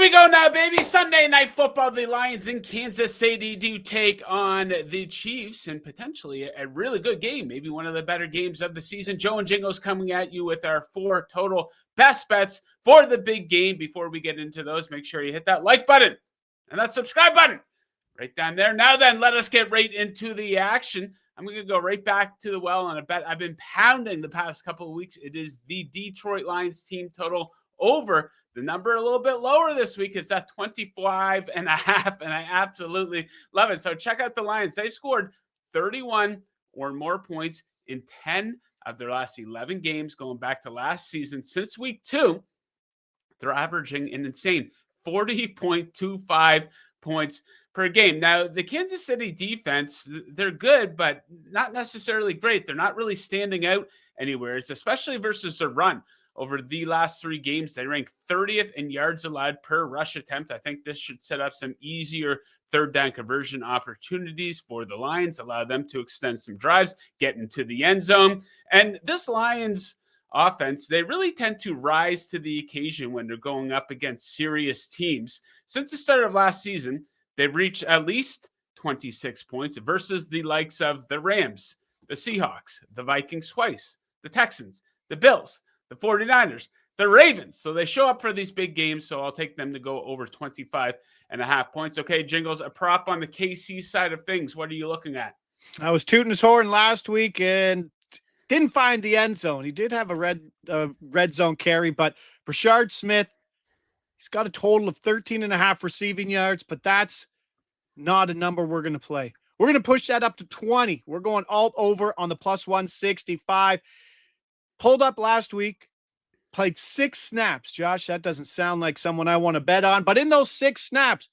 we go now, baby. Sunday Night Football. The Lions in Kansas City do take on the Chiefs and potentially a really good game, maybe one of the better games of the season. Joe and Jingles coming at you with our 4 total best bets for the big game. Before we get into those, make sure you hit that like button and that subscribe button right down there. Now then, let us get right into the action. I'm going to go right back to the well on a bet I've been pounding the past couple of weeks. It is the Detroit Lions team total over. The number a little bit lower this week. It's at 25.5, and I absolutely love it. So check out the Lions. They've scored 31 or more points in 10 of their last 11 games going back to last season. Since week 2, they're averaging an insane 40.25 points per game. Now, the Kansas City defense, they're good, but not necessarily great. They're not really standing out anywhere, especially versus the run. Over the last 3 games, they rank 30th in yards allowed per rush attempt. I think this should set up some easier third down conversion opportunities for the Lions, allow them to extend some drives, get into the end zone. And this Lions offense, they really tend to rise to the occasion when they're going up against serious teams. Since the start of last season, they've reached at least 26 points versus the likes of the Rams, the Seahawks, the Vikings twice, the Texans, the Bills, the 49ers, the Ravens. So they show up for these big games. So I'll take them to go over 25.5 points. Okay, Jingles, a prop on the KC side of things. What are you looking at? I was tooting his horn last week and didn't find the end zone. He did have a red zone carry, but Brashard Smith, he's got a total of 13.5 receiving yards, but that's not a number we're going to play. We're going to push that up to 20. We're going all over on the plus 165. Pulled up last week, played 6 snaps. Josh, that doesn't sound like someone I want to bet on, but in those 6 snaps,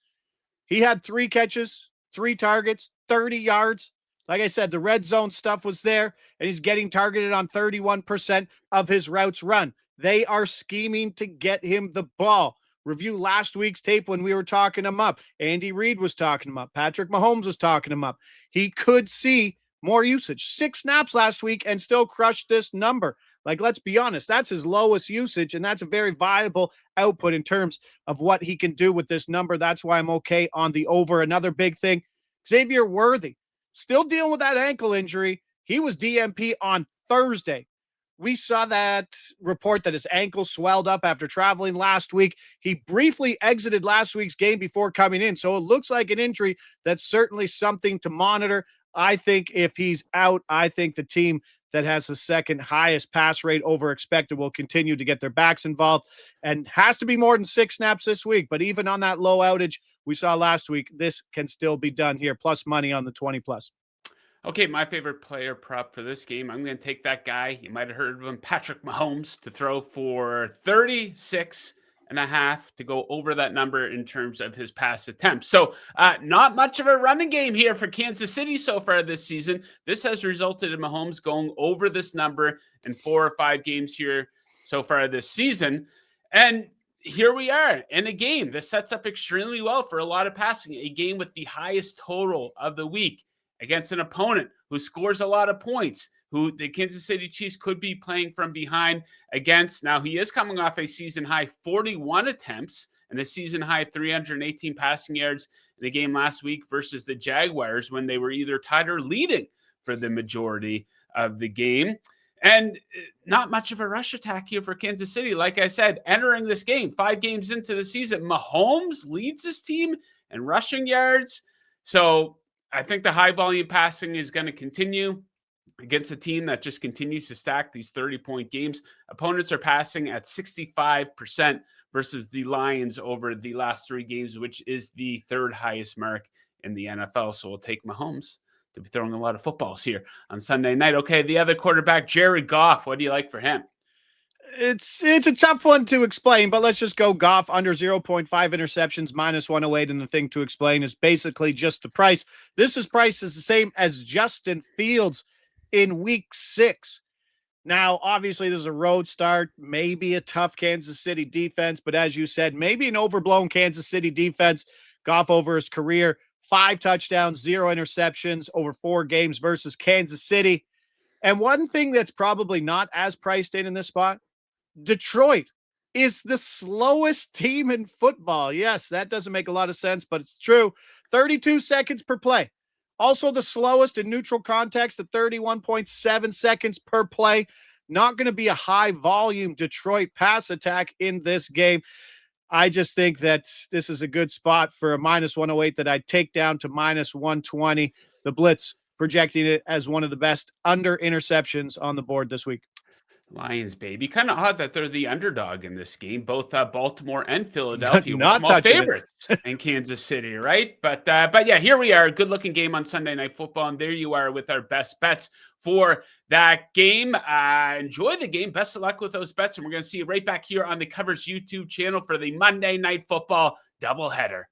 he had 3 catches, 3 targets, 30 yards. Like I said, the red zone stuff was there, and he's getting targeted on 31% of his routes run. They are scheming to get him the ball. Review last week's tape when we were talking him up. Andy Reid was talking him up. Patrick Mahomes was talking him up. He could see more usage. 6 snaps last week and still crushed this number. Like, let's be honest, that's his lowest usage, and that's a very viable output in terms of what he can do with this number. That's why I'm okay on the over. Another big thing, Xavier Worthy, still dealing with that ankle injury. He was DMP on Thursday. We saw that report that his ankle swelled up after traveling last week. He briefly exited last week's game before coming in, so it looks like an injury that's certainly something to monitor. I think if he's out, I think the team that has the second highest pass rate over expected will continue to get their backs involved, and has to be more than 6 snaps this week. But even on that low outage we saw last week, this can still be done here. Plus money on the 20 plus. Okay, my favorite player prop for this game, I'm going to take that guy. You might have heard of him, Patrick Mahomes, to throw for 36.5 to go over that number in terms of his pass attempts. So not much of a running game here for Kansas City so far this season. This has resulted in Mahomes going over this number in 4 or 5 games here so far this season. And here we are in a game that sets up extremely well for a lot of passing, a game with the highest total of the week against an opponent who scores a lot of points, who the Kansas City Chiefs could be playing from behind against. Now, he is coming off a season-high 41 attempts and a season-high 318 passing yards in the game last week versus the Jaguars when they were either tied or leading for the majority of the game. And not much of a rush attack here for Kansas City. Like I said, entering this game, 5 games into the season, Mahomes leads this team in rushing yards. So I think the high volume passing is going to continue against a team that just continues to stack these 30-point games. Opponents are passing at 65% versus the Lions over the last 3 games, which is the 3rd highest mark in the NFL. So we'll take Mahomes to be throwing a lot of footballs here on Sunday night. Okay, the other quarterback, Jared Goff. What do you like for him? It's a tough one to explain, but let's just go Goff under 0.5 interceptions, minus 108. And the thing to explain is basically just the price. This price is the same as Justin Fields in week 6. Now, obviously, this is a road start, maybe a tough Kansas City defense, but as you said, maybe an overblown Kansas City defense. Goff over his career, 5 touchdowns, 0 interceptions over 4 games versus Kansas City. And one thing that's probably not as priced in this spot, Detroit is the slowest team in football. Yes, that doesn't make a lot of sense, but it's true. 32 seconds per play. Also the slowest in neutral context at 31.7 seconds per play. Not going to be a high volume Detroit pass attack in this game. I just think that this is a good spot for a minus 108 that I'd take down to minus 120. The Blitz projecting it as one of the best under interceptions on the board this week. Lions, baby. Kind of odd that they're the underdog in this game. Both Baltimore and Philadelphia were Not small touching it. favorites in Kansas City, right? But yeah, here we are. Good looking game on Sunday Night Football, and there you are with our best bets for that game. Enjoy the game. Best of luck with those bets, and we're going to see you right back here on the Covers YouTube channel for the Monday Night Football doubleheader.